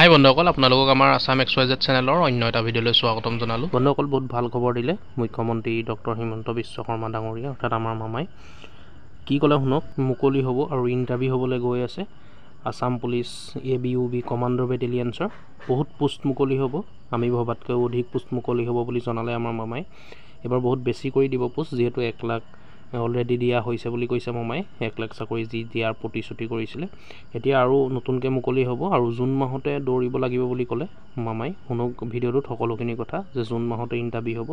হাই বন্ধুসকল, আপোনালোকক আমাৰ আসাম XYZ চেনেলৰ অন্য এটা ভিডিঅ'লৈ স্বাগতম জনালোঁ। বন্ধুসকল, বহুত ভাল খবৰ দিলে মুখ্যমন্ত্ৰী ডক্টৰ হিমন্ত বিশ্ব শৰ্মা ডাঙৰীয়া, অৰ্থাৎ আমাৰ মামাই। কি ক'লে শুনক। মুকলি হ'ব আৰু ইণ্টাৰভিউ হ'বলৈ গৈ আছে আসাম পুলিচ ABUB কমাণ্ডো বেটেলিয়নছৰ। বহুত পোষ্ট মুকলি হ'ব, আমি ভবাতকৈ অধিক পোষ্ট মুকলি হ'ব বুলি জনালে আমাৰ মামাই। এবাৰ বহুত বেছি কৰি দিব পোষ্ট, যিহেতু 1 লাখ অলৰেডি দিয়া হৈছে বুলি কৈছে মামাই। 1 লাখ চাকৰি যি দিয়াৰ প্ৰতিশ্ৰুতি কৰিছিলে, এতিয়া আৰু নতুনকৈ মুকলি হ'ব আৰু জুন মাহতে দৌৰিব লাগিব বুলি ক'লে মামাই। শুনক ভিডিঅ'টোত সকলোখিনি কথা, যে জুন মাহতে ইণ্টাৰভিউ হ'ব,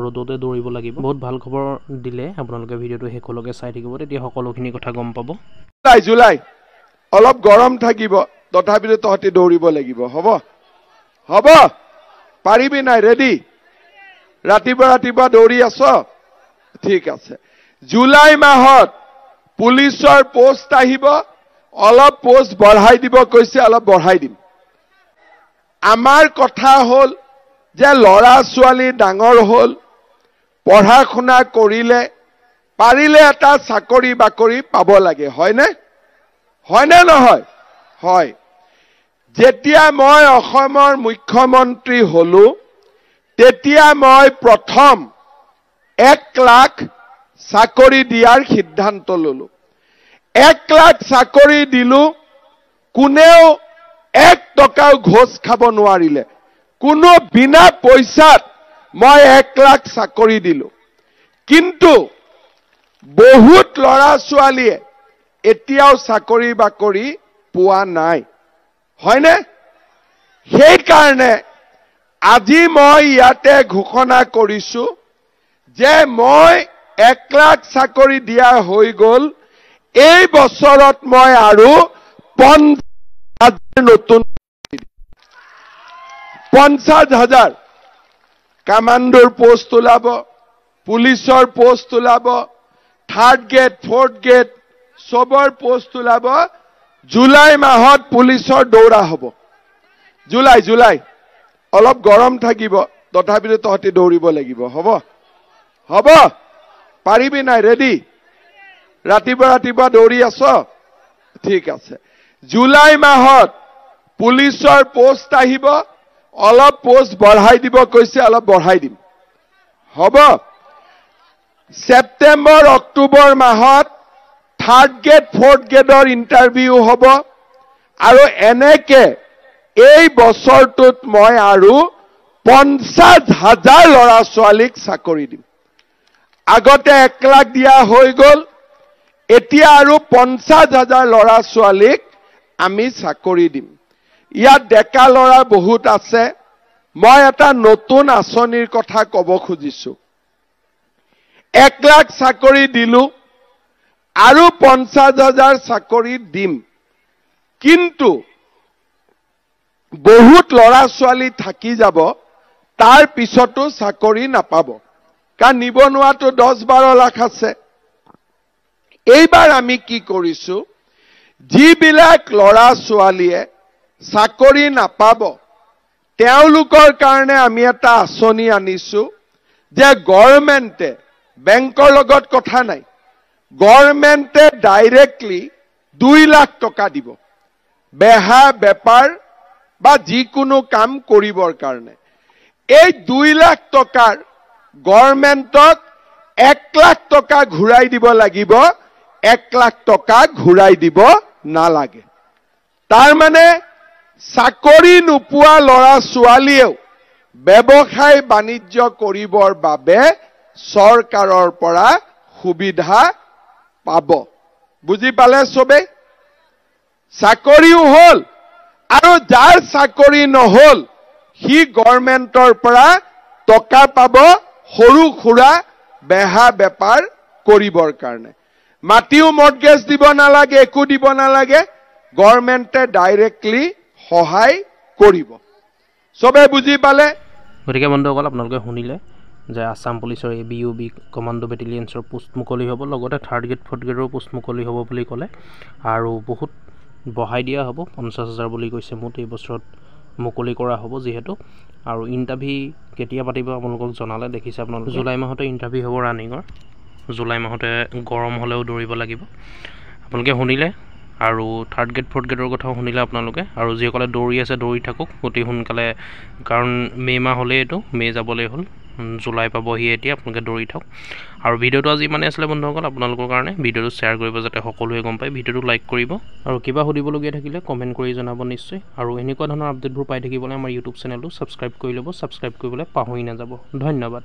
ৰ'দতে দৌৰিব লাগিব। বহুত ভাল খবৰ দিলে, আপোনালোকে ভিডিঅ'টো শেষলৈকে চাই থাকিব, তেতিয়া সকলোখিনি কথা গম পাব। জুলাই অলপ গৰম থাকিব, তথাপিতো তহঁতি দৌৰিব লাগিব। হ'ব হ'ব, পাৰিবি নাই? ৰেডি? ৰাতিপুৱা দৌৰি আছ? ঠিক আছে। জুলাই মাহত পুলিচৰ পোষ্ট আহিব, অলপ পোষ্ট বঢ়াই দিব কৈছে, অলপ বঢ়াই দিম। আমাৰ কথা হ'ল যে ল'ৰা ছোৱালী ডাঙৰ হ'ল, পঢ়া শুনা কৰিলে, পাৰিলে এটা চাকৰি বাকৰি পাব লাগে, হয়নে? হয়নে নহয়? হয়। যেতিয়া মই অসমৰ মুখ্যমন্ত্ৰী হলো, তেতিয়া মই প্ৰথম 1 লাখ চাকৰি দিয়াৰ সিদ্ধান্ত ললো। 1 লাখ চাকৰি দিলো, কোনেও 1 টকাও ঘোষ খাব নোৱাৰিলে। কোনো বিনা পইচাত মই 1 লাখ চাকৰি দিলো। কিন্তু বহুত ল'ৰা ছোৱালীয়ে এতিয়াও চাকৰি বাকৰি পোৱা নাই, হয়নে? সেইকাৰণে আজি মই ইয়াতে ঘোষণা কৰিছো যে মই 1 লাখ চাকৰি দিয়া হৈ গ'ল। এই বছৰত মই আৰু 50,000 নতুন 50,000 কামাণ্ডোৰ পোষ্ট ওলাব, পুলিচৰ পোষ্ট ওলাব, 3rd গ্ৰেড 4th গ্ৰেড চবৰ পোষ্ট ওলাব। জুলাই মাহত পুলিচৰ দৌৰা হ'ব। জুলাই অলপ গৰম থাকিব, তথাপিতো তহঁতি দৌৰিব লাগিব। হ'ব হ'ব, পাৰিবি নাই? ৰেডি? ৰাতিপুৱা দৌৰি আছ? ঠিক আছে। জুলাই মাহত পুলিচৰ পোষ্ট আহিব, অলপ পোষ্ট বঢ়াই দিব কৈছে, অলপ বঢ়াই দিম। হ'ব। ছেপ্টেম্বৰ অক্টোবৰ মাহত 3rd গ্ৰেড 4th গ্ৰেডৰ ইণ্টাৰভিউ হ'ব আৰু এনেকে এই বছৰটোত মই আৰু 50,000 ল'ৰা ছোৱালীক চাকৰি দিম। আগতে 1 লাখ দিয়া হৈ গ'ল, এতিয়া আৰু 50,000 ল'ৰা ছোৱালীক আমি চাকৰি দিম। ইয়াত ডেকা ল'ৰা বহুত আছে। মই এটা নতুন আঁচনিৰ কথা ক'ব খুজিছো। 1 লাখ চাকৰি দিলো আৰু 50,000 চাকৰি দিম, কিন্তু বহুত ল'ৰা ছোৱালী থাকি যাব, তাৰ পিছতো চাকৰি নাপাব, কাৰণ নিবনুৱাটো 10-12 লাখ আছে। এইবাৰ আমি কি কৰিছো, যিবিলাক ল'ৰা ছোৱালীয়ে চাকৰি নাপাব তেওঁলোকৰ কাৰণে আমি এটা আঁচনি আনিছো, যে গভৰ্ণমেণ্টে, বেংকৰ লগত কথা নাই, গভৰ্ণমেণ্টে ডাইৰেক্টলি 2 লাখ টকা দিব বেহা বেপাৰ বা যিকোনো কাম কৰিবৰ কাৰণে। এই 2 লাখ টকাৰ গভৰ্ণমেণ্টক 1 লাখ টকা ঘূৰাই দিব লাগিব, 1 লাখ টকা ঘূৰাই দিব নালাগে। তাৰ মানে চাকৰি নোপোৱা ল'ৰা ছোৱালীয়েও ব্যৱসায় বাণিজ্য কৰিবৰ বাবে চৰকাৰৰ পৰা সুবিধা পাব। বুজি পালে চবে? চাকৰিও হ'ল আৰু যাৰ চাকৰি নহ'ল সি গভৰ্ণমেণ্টৰ পৰা টকা পাব সৰু সুৰা বেহা বেপাৰ কৰিবৰ কাৰণে। মাটিও মৰ্টগেজ দিব নালাগে, একো দিব নালাগে, গভৰ্ণমেণ্টে ডাইৰেক্টলি সহায় কৰিব। চবে বুজি পালে? গতিকে বন্ধুসকল, আপোনালোকে শুনিলে যে আসাম পুলিচৰ ABUB কমাণ্ডো বেটেলিয়নছৰ পোষ্ট মুকলি হ'ব, লগতে 3rd গ্ৰেড 4th গ্ৰেডৰো পোষ্ট মুকলি হ'ব বুলি ক'লে, আৰু বহুত বঢ়াই দিয়া হ'ব। 50,000 বুলি কৈছে মুঠ এই বছৰত মুকলি কৰা হ'ব যিহেতু। আৰু ইণ্টাৰভিউ কেতিয়া পাতিব আপোনালোকক জনালে, দেখিছে আপোনালোকে। জুলাই মাহতে ইণ্টাৰভিউ হ'ব ৰানিঙৰ। জুলাই মাহতে গৰম হ'লেও দৌৰিব লাগিব। আপোনালোকে শুনিলে আৰু থাৰ্ড গ্ৰেড ফ'ৰ্থ গ্ৰেডৰ কথাও শুনিলে আপোনালোকে আৰু যিসকলে দৌৰি আছে দৌৰি থাকক অতি সোনকালে কাৰণ মে' মাহ হ'লেই এইটো মে' যাবলৈ হ'ল জুলাই পাবহি এতিয়া আপোনালোকে দৌৰি থাকক আৰু ভিডিঅ'টো আজি ইমানেই আছিলে বন্ধুসকল আপোনালোকৰ কাৰণে ভিডিঅ'টো শ্বেয়াৰ কৰিব যাতে সকলোৱে গম পায় ভিডিঅ'টো লাইক কৰিব আৰু কিবা সুধিবলগীয়া থাকিলে কমেণ্ট কৰি জনাব নিশ্চয় আৰু এনেকুৱা ধৰণৰ আপডেটবোৰ পাই থাকিবলৈ আমাৰ ইউটিউব চেনেলটো ছাবস্ক্ৰাইব কৰি ল'ব ছাবস্ক্ৰাইব কৰিবলৈ পাহৰি নাযাব ধন্যবাদ